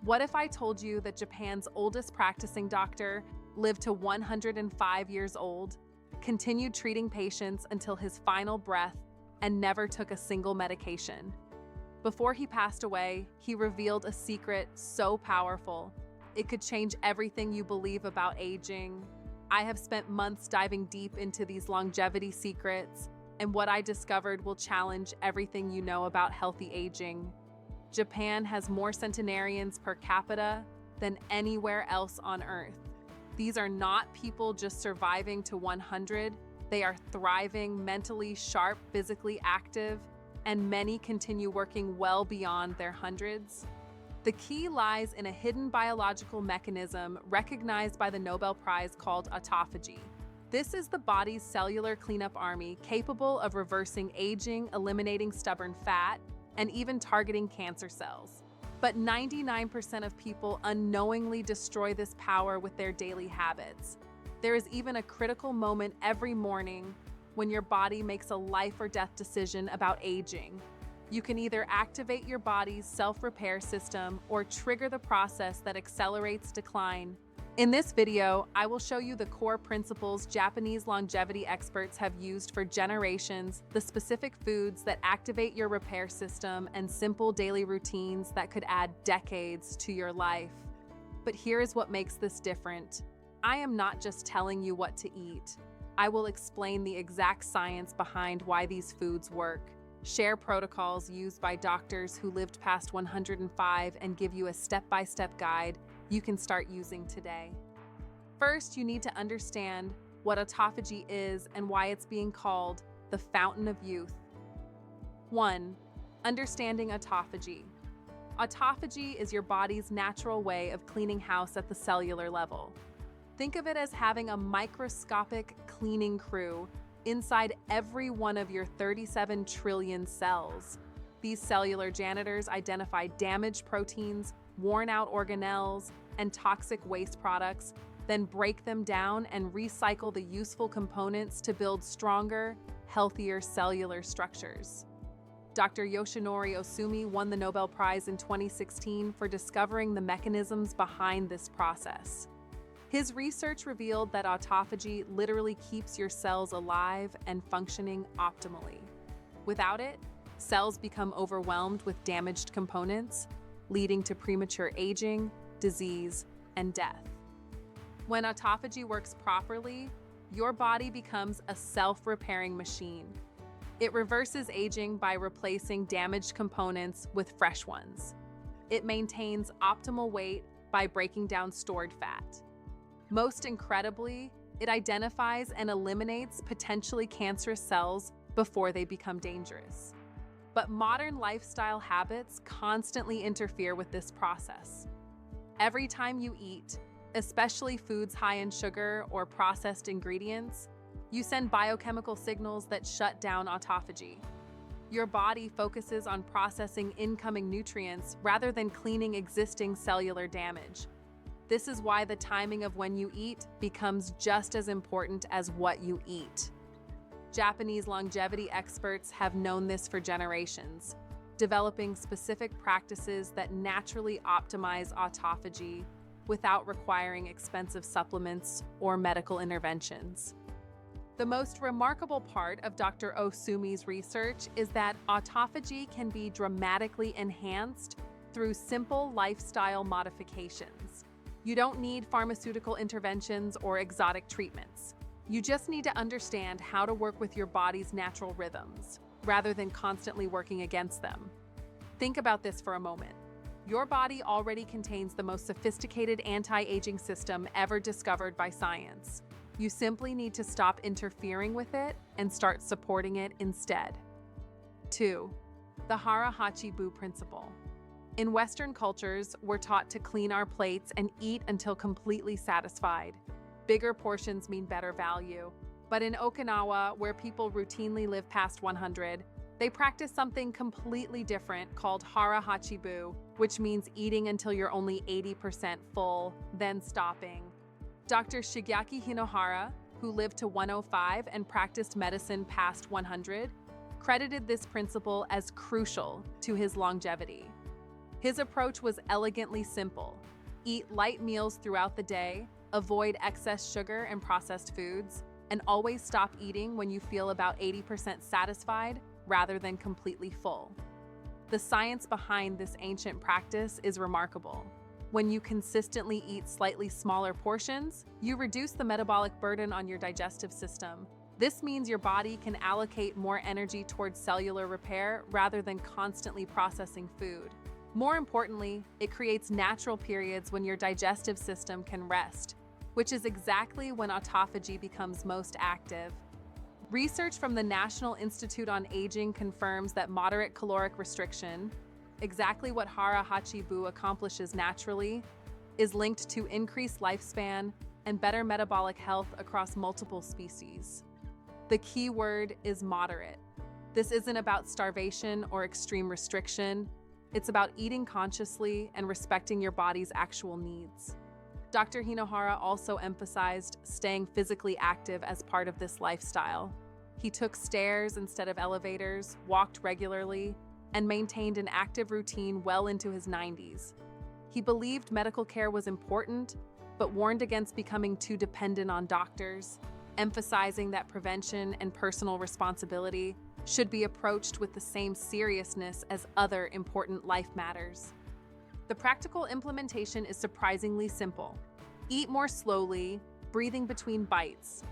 What if I told you that Japan's oldest practicing doctor lived to 105 years old, continued treating patients until his final breath, and never took a single medication? Before he passed away, he revealed a secret so powerful, it could change everything you believe about aging. I have spent months diving deep into these longevity secrets, and what I discovered will challenge everything you know about healthy aging. Japan has more centenarians per capita than anywhere else on Earth. These are not people just surviving to 100. They are thriving, mentally sharp, physically active, and many continue working well beyond their hundreds. The key lies in a hidden biological mechanism recognized by the Nobel Prize called autophagy. This is the body's cellular cleanup army capable of reversing aging, eliminating stubborn fat, and even targeting cancer cells. But 99% of people unknowingly destroy this power with their daily habits. There is even a critical moment every morning when your body makes a life or death decision about aging. You can either activate your body's self-repair system or trigger the process that accelerates decline. In this video, I will show you the core principles Japanese longevity experts have used for generations, the specific foods that activate your repair system, and simple daily routines that could add decades to your life. But here is what makes this different. I am not just telling you what to eat. I will explain the exact science behind why these foods work, share protocols used by doctors who lived past 105, and give you a step-by-step guide you can start using today. First, you need to understand what autophagy is and why it's being called the fountain of youth. 1. Understanding autophagy. Autophagy is your body's natural way of cleaning house at the cellular level. Think of it as having a microscopic cleaning crew inside every one of your 37 trillion cells. These cellular janitors identify damaged proteins, worn-out organelles, and toxic waste products, then break them down and recycle the useful components to build stronger, healthier cellular structures. Dr. Yoshinori Ohsumi won the Nobel Prize in 2016 for discovering the mechanisms behind this process. His research revealed that autophagy literally keeps your cells alive and functioning optimally. Without it, cells become overwhelmed with damaged components, leading to premature aging, disease, and death. When autophagy works properly, your body becomes a self-repairing machine. It reverses aging by replacing damaged components with fresh ones. It maintains optimal weight by breaking down stored fat. Most incredibly, it identifies and eliminates potentially cancerous cells before they become dangerous. But modern lifestyle habits constantly interfere with this process. Every time you eat, especially foods high in sugar or processed ingredients, you send biochemical signals that shut down autophagy. Your body focuses on processing incoming nutrients rather than cleaning existing cellular damage. This is why the timing of when you eat becomes just as important as what you eat. Japanese longevity experts have known this for generations, developing specific practices that naturally optimize autophagy without requiring expensive supplements or medical interventions. The most remarkable part of Dr. Ohsumi's research is that autophagy can be dramatically enhanced through simple lifestyle modifications. You don't need pharmaceutical interventions or exotic treatments. You just need to understand how to work with your body's natural rhythms, rather than constantly working against them. Think about this for a moment. Your body already contains the most sophisticated anti-aging system ever discovered by science. You simply need to stop interfering with it and start supporting it instead. 2. The Hara Hachi Bu principle. In Western cultures, we're taught to clean our plates and eat until completely satisfied. Bigger portions mean better value. But in Okinawa, where people routinely live past 100, they practice something completely different called Hara Hachi Bu, which means eating until you're only 80% full, then stopping. Dr. Shigeaki Hinohara, who lived to 105 and practiced medicine past 100, credited this principle as crucial to his longevity. His approach was elegantly simple. Eat light meals throughout the day, avoid excess sugar and processed foods, and always stop eating when you feel about 80% satisfied rather than completely full. The science behind this ancient practice is remarkable. When you consistently eat slightly smaller portions, you reduce the metabolic burden on your digestive system. This means your body can allocate more energy towards cellular repair rather than constantly processing food. More importantly, it creates natural periods when your digestive system can rest, which is exactly when autophagy becomes most active. Research from the National Institute on Aging confirms that moderate caloric restriction, exactly what Hara Hachibu accomplishes naturally, is linked to increased lifespan and better metabolic health across multiple species. The key word is moderate. This isn't about starvation or extreme restriction. It's about eating consciously and respecting your body's actual needs. Dr. Hinohara also emphasized staying physically active as part of this lifestyle. He took stairs instead of elevators, walked regularly, and maintained an active routine well into his 90s. He believed medical care was important, but warned against becoming too dependent on doctors, emphasizing that prevention and personal responsibility should be approached with the same seriousness as other important life matters. The practical implementation is surprisingly simple. Eat more slowly, breathing between bites.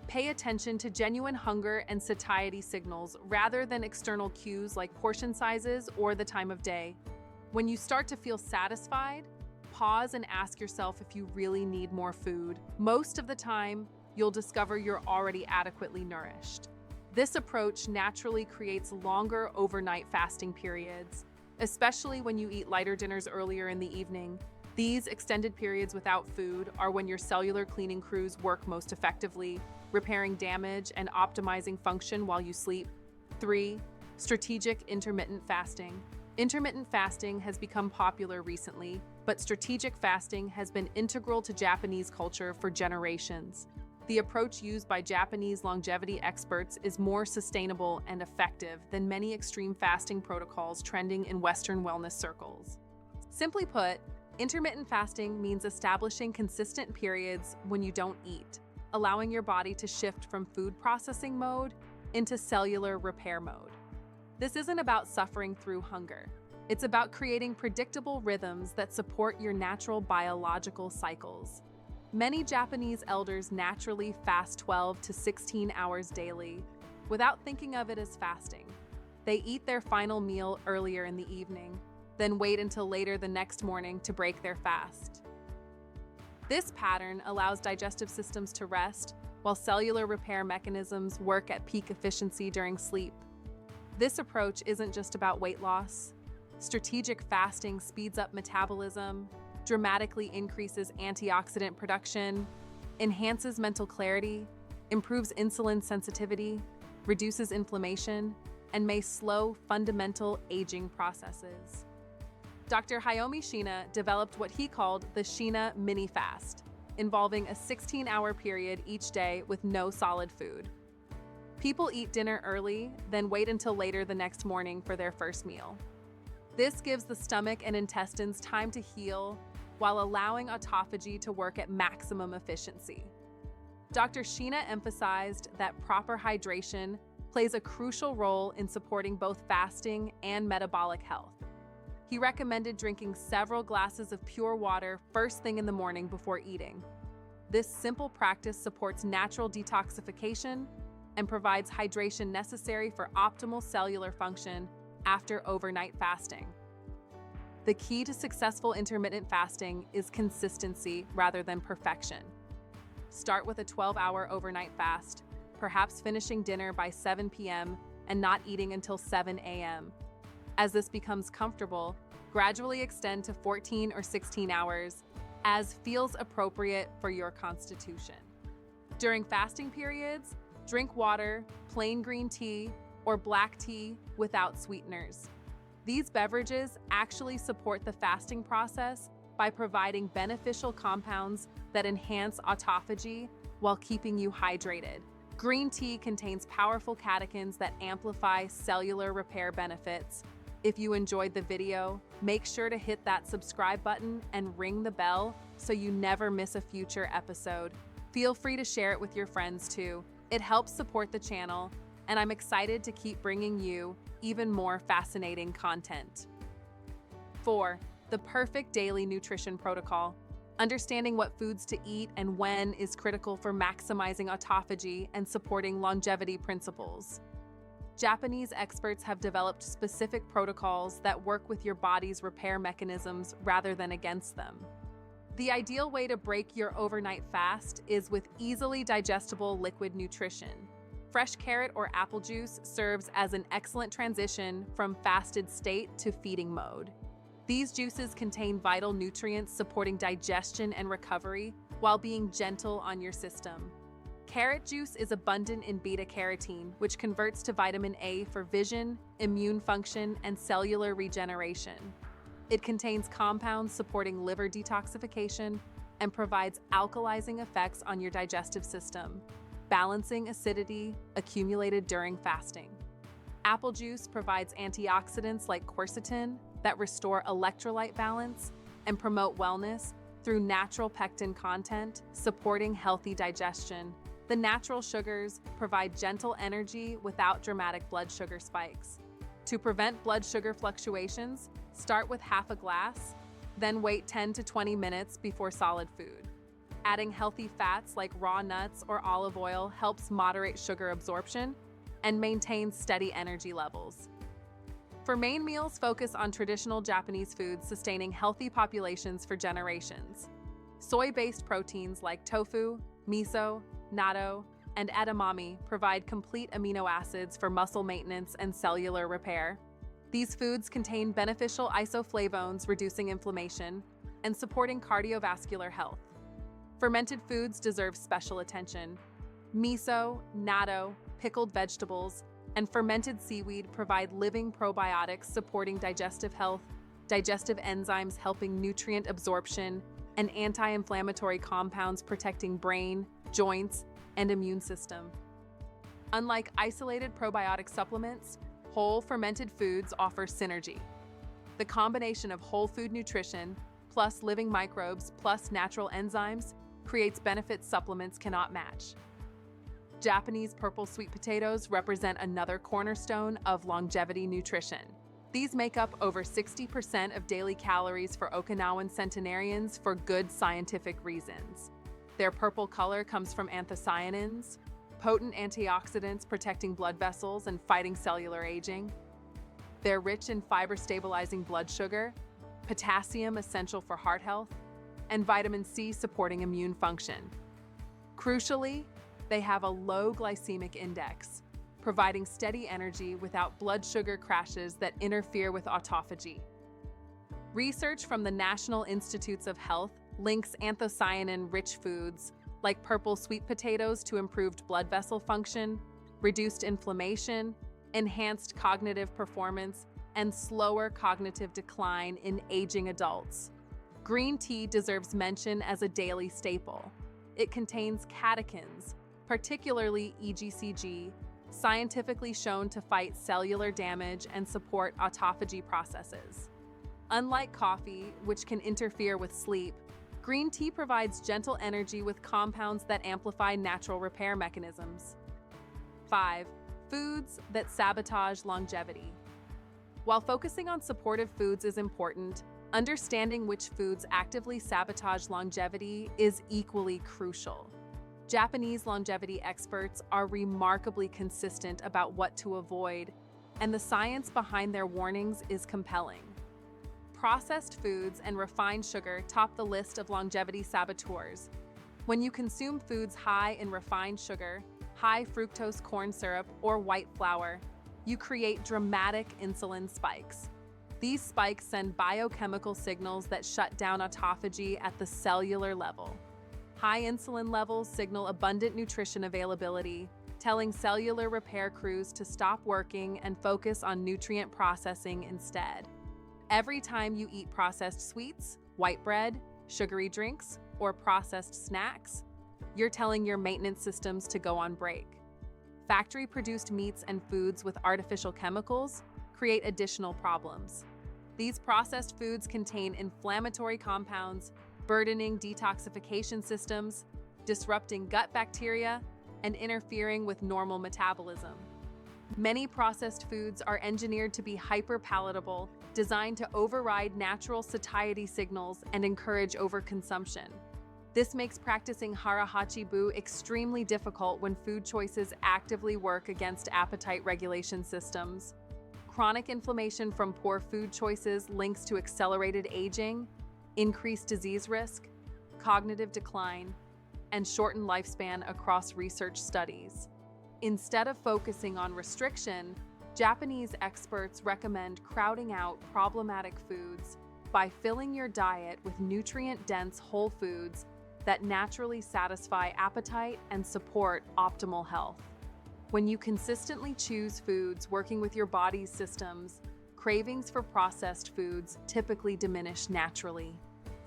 Pay attention to genuine hunger and satiety signals rather than external cues like portion sizes or the time of day. When you start to feel satisfied, pause and ask yourself if you really need more food. Most of the time, you'll discover you're already adequately nourished. This approach naturally creates longer overnight fasting periods, especially when you eat lighter dinners earlier in the evening. These extended periods without food are when your cellular cleaning crews work most effectively, repairing damage and optimizing function while you sleep. 3. Strategic intermittent fasting. Intermittent fasting has become popular recently, but strategic fasting has been integral to Japanese culture for generations. The approach used by Japanese longevity experts is more sustainable and effective than many extreme fasting protocols trending in Western wellness circles. Simply put, intermittent fasting means establishing consistent periods when you don't eat, allowing your body to shift from food processing mode into cellular repair mode. This isn't about suffering through hunger. It's about creating predictable rhythms that support your natural biological cycles. Many Japanese elders naturally fast 12 to 16 hours daily, without thinking of it as fasting. They eat their final meal earlier in the evening, then wait until later the next morning to break their fast. This pattern allows digestive systems to rest, while cellular repair mechanisms work at peak efficiency during sleep. This approach isn't just about weight loss. Strategic fasting speeds up metabolism, dramatically increases antioxidant production, enhances mental clarity, improves insulin sensitivity, reduces inflammation, and may slow fundamental aging processes. Dr. Hayomi Shina developed what he called the Shina mini fast, involving a 16-hour period each day with no solid food. People eat dinner early, then wait until later the next morning for their first meal. This gives the stomach and intestines time to heal while allowing autophagy to work at maximum efficiency. Dr. Shina emphasized that proper hydration plays a crucial role in supporting both fasting and metabolic health. He recommended drinking several glasses of pure water first thing in the morning before eating. This simple practice supports natural detoxification and provides hydration necessary for optimal cellular function after overnight fasting. The key to successful intermittent fasting is consistency rather than perfection. Start with a 12-hour overnight fast, perhaps finishing dinner by 7 p.m. and not eating until 7 a.m. As this becomes comfortable, gradually extend to 14 or 16 hours, as feels appropriate for your constitution. During fasting periods, drink water, plain green tea, or black tea without sweeteners. These beverages actually support the fasting process by providing beneficial compounds that enhance autophagy while keeping you hydrated. Green tea contains powerful catechins that amplify cellular repair benefits. If you enjoyed the video, make sure to hit that subscribe button and ring the bell so you never miss a future episode. Feel free to share it with your friends too. It helps support the channel, and I'm excited to keep bringing you even more fascinating content. 4. The perfect daily nutrition protocol. Understanding what foods to eat and when is critical for maximizing autophagy and supporting longevity principles. Japanese experts have developed specific protocols that work with your body's repair mechanisms rather than against them. The ideal way to break your overnight fast is with easily digestible liquid nutrition. Fresh carrot or apple juice serves as an excellent transition from fasted state to feeding mode. These juices contain vital nutrients supporting digestion and recovery while being gentle on your system. Carrot juice is abundant in beta-carotene, which converts to vitamin A for vision, immune function, and cellular regeneration. It contains compounds supporting liver detoxification and provides alkalizing effects on your digestive system, balancing acidity accumulated during fasting. Apple juice provides antioxidants like quercetin that restore electrolyte balance and promote wellness through natural pectin content, supporting healthy digestion. The natural sugars provide gentle energy without dramatic blood sugar spikes. To prevent blood sugar fluctuations, start with half a glass, then wait 10 to 20 minutes before solid food. Adding healthy fats like raw nuts or olive oil helps moderate sugar absorption and maintain steady energy levels. For main meals, focus on traditional Japanese foods sustaining healthy populations for generations. Soy-based proteins like tofu, miso, natto, and edamame provide complete amino acids for muscle maintenance and cellular repair. These foods contain beneficial isoflavones, reducing inflammation and supporting cardiovascular health. Fermented foods deserve special attention. Miso, natto, pickled vegetables, and fermented seaweed provide living probiotics supporting digestive health, digestive enzymes helping nutrient absorption, and anti-inflammatory compounds protecting brain, joints, and immune system. Unlike isolated probiotic supplements, whole fermented foods offer synergy. The combination of whole food nutrition plus living microbes plus natural enzymes creates benefits supplements cannot match. Japanese purple sweet potatoes represent another cornerstone of longevity nutrition. These make up over 60% of daily calories for Okinawan centenarians for good scientific reasons. Their purple color comes from anthocyanins, potent antioxidants protecting blood vessels and fighting cellular aging. They're rich in fiber-stabilizing blood sugar, potassium essential for heart health, and vitamin C supporting immune function. Crucially, they have a low glycemic index, providing steady energy without blood sugar crashes that interfere with autophagy. Research from the National Institutes of Health links anthocyanin-rich foods like purple sweet potatoes to improved blood vessel function, reduced inflammation, enhanced cognitive performance, and slower cognitive decline in aging adults. Green tea deserves mention as a daily staple. It contains catechins, particularly EGCG, scientifically shown to fight cellular damage and support autophagy processes. Unlike coffee, which can interfere with sleep, green tea provides gentle energy with compounds that amplify natural repair mechanisms. 5. Foods that sabotage longevity. While focusing on supportive foods is important, understanding which foods actively sabotage longevity is equally crucial. Japanese longevity experts are remarkably consistent about what to avoid, and the science behind their warnings is compelling. Processed foods and refined sugar top the list of longevity saboteurs. When you consume foods high in refined sugar, high fructose corn syrup, or white flour, you create dramatic insulin spikes. These spikes send biochemical signals that shut down autophagy at the cellular level. High insulin levels signal abundant nutrition availability, telling cellular repair crews to stop working and focus on nutrient processing instead. Every time you eat processed sweets, white bread, sugary drinks, or processed snacks, you're telling your maintenance systems to go on break. Factory-produced meats and foods with artificial chemicals create additional problems. These processed foods contain inflammatory compounds, burdening detoxification systems, disrupting gut bacteria, and interfering with normal metabolism. Many processed foods are engineered to be hyper-palatable, designed to override natural satiety signals and encourage overconsumption. This makes practicing hara-hachi-bu extremely difficult when food choices actively work against appetite regulation systems. Chronic inflammation from poor food choices links to accelerated aging, increased disease risk, cognitive decline, and shortened lifespan across research studies. Instead of focusing on restriction, Japanese experts recommend crowding out problematic foods by filling your diet with nutrient-dense whole foods that naturally satisfy appetite and support optimal health. When you consistently choose foods working with your body's systems, cravings for processed foods typically diminish naturally.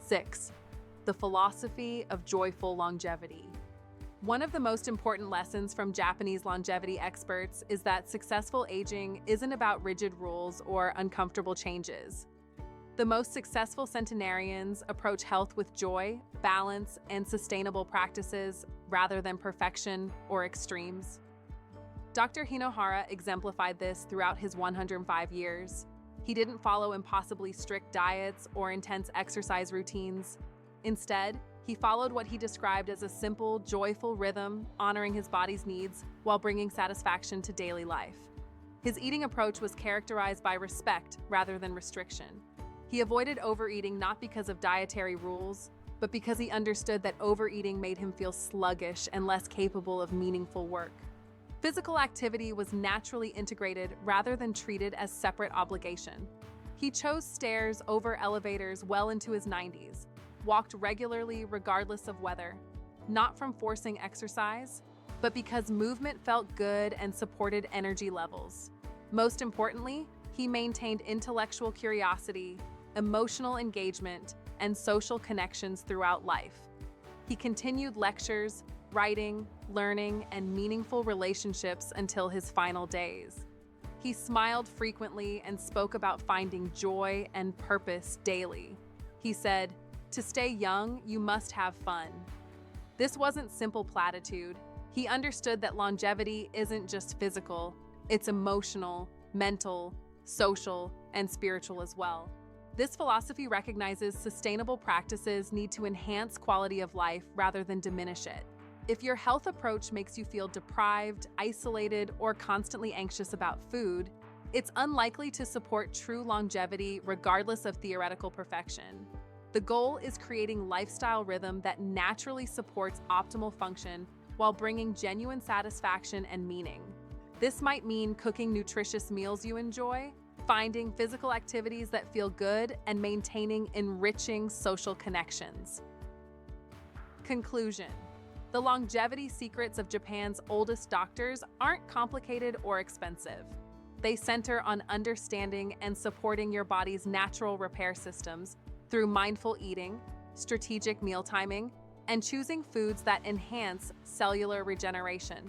6. The philosophy of joyful longevity. One of the most important lessons from Japanese longevity experts is that successful aging isn't about rigid rules or uncomfortable changes. The most successful centenarians approach health with joy, balance, and sustainable practices rather than perfection or extremes. Dr. Hinohara exemplified this throughout his 105 years. He didn't follow impossibly strict diets or intense exercise routines. Instead, he followed what he described as a simple, joyful rhythm, honoring his body's needs while bringing satisfaction to daily life. His eating approach was characterized by respect rather than restriction. He avoided overeating not because of dietary rules, but because he understood that overeating made him feel sluggish and less capable of meaningful work. Physical activity was naturally integrated rather than treated as separate obligation. He chose stairs over elevators well into his 90s, walked regularly regardless of weather, not from forcing exercise, but because movement felt good and supported energy levels. Most importantly, he maintained intellectual curiosity, emotional engagement, and social connections throughout life. He continued lectures, writing, learning, and meaningful relationships until his final days. He smiled frequently and spoke about finding joy and purpose daily. He said, "To stay young, you must have fun." This wasn't simple platitude. He understood that longevity isn't just physical, it's emotional, mental, social, and spiritual as well. This philosophy recognizes sustainable practices need to enhance quality of life rather than diminish it. If your health approach makes you feel deprived, isolated, or constantly anxious about food, it's unlikely to support true longevity regardless of theoretical perfection. The goal is creating lifestyle rhythm that naturally supports optimal function while bringing genuine satisfaction and meaning. This might mean cooking nutritious meals you enjoy, finding physical activities that feel good, and maintaining enriching social connections. Conclusion: the longevity secrets of Japan's oldest doctors aren't complicated or expensive. They center on understanding and supporting your body's natural repair systems through mindful eating, strategic meal timing, and choosing foods that enhance cellular regeneration.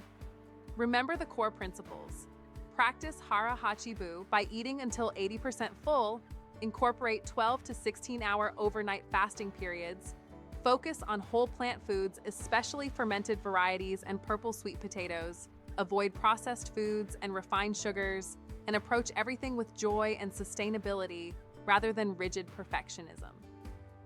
Remember the core principles. Practice hara-hachi-bu by eating until 80% full, incorporate 12 to 16-hour overnight fasting periods, focus on whole plant foods, especially fermented varieties and purple sweet potatoes, avoid processed foods and refined sugars, and approach everything with joy and sustainability rather than rigid perfectionism.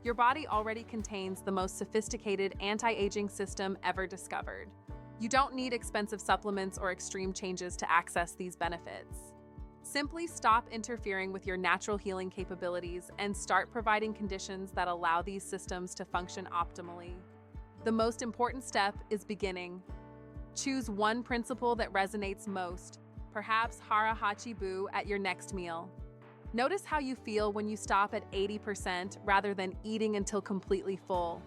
Your body already contains the most sophisticated anti-aging system ever discovered. You don't need expensive supplements or extreme changes to access these benefits. Simply stop interfering with your natural healing capabilities and start providing conditions that allow these systems to function optimally. The most important step is beginning. Choose one principle that resonates most, perhaps hara-hachi-bu at your next meal. Notice how you feel when you stop at 80% rather than eating until completely full.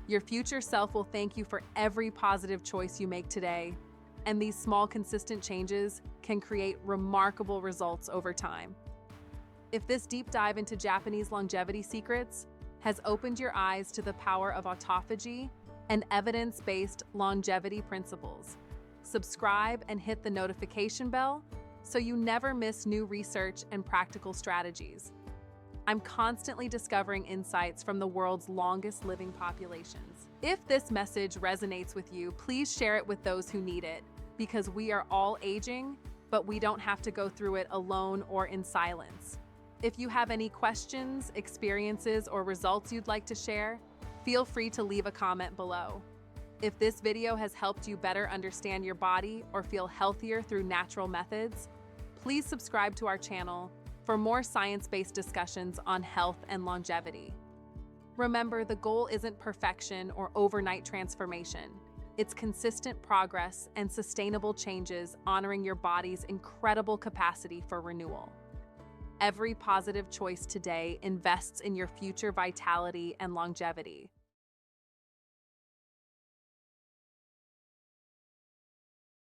Your future self will thank you for every positive choice you make today, and these small, consistent changes can create remarkable results over time. If this deep dive into Japanese longevity secrets has opened your eyes to the power of autophagy and evidence-based longevity principles, subscribe and hit the notification bell so you never miss new research and practical strategies. I'm constantly discovering insights from the world's longest living populations. If this message resonates with you, please share it with those who need it, because we are all aging, but we don't have to go through it alone or in silence. If you have any questions, experiences, or results you'd like to share, feel free to leave a comment below. If this video has helped you better understand your body or feel healthier through natural methods, please subscribe to our channel for more science-based discussions on health and longevity. Remember, the goal isn't perfection or overnight transformation. It's consistent progress and sustainable changes honoring your body's incredible capacity for renewal. Every positive choice today invests in your future vitality and longevity.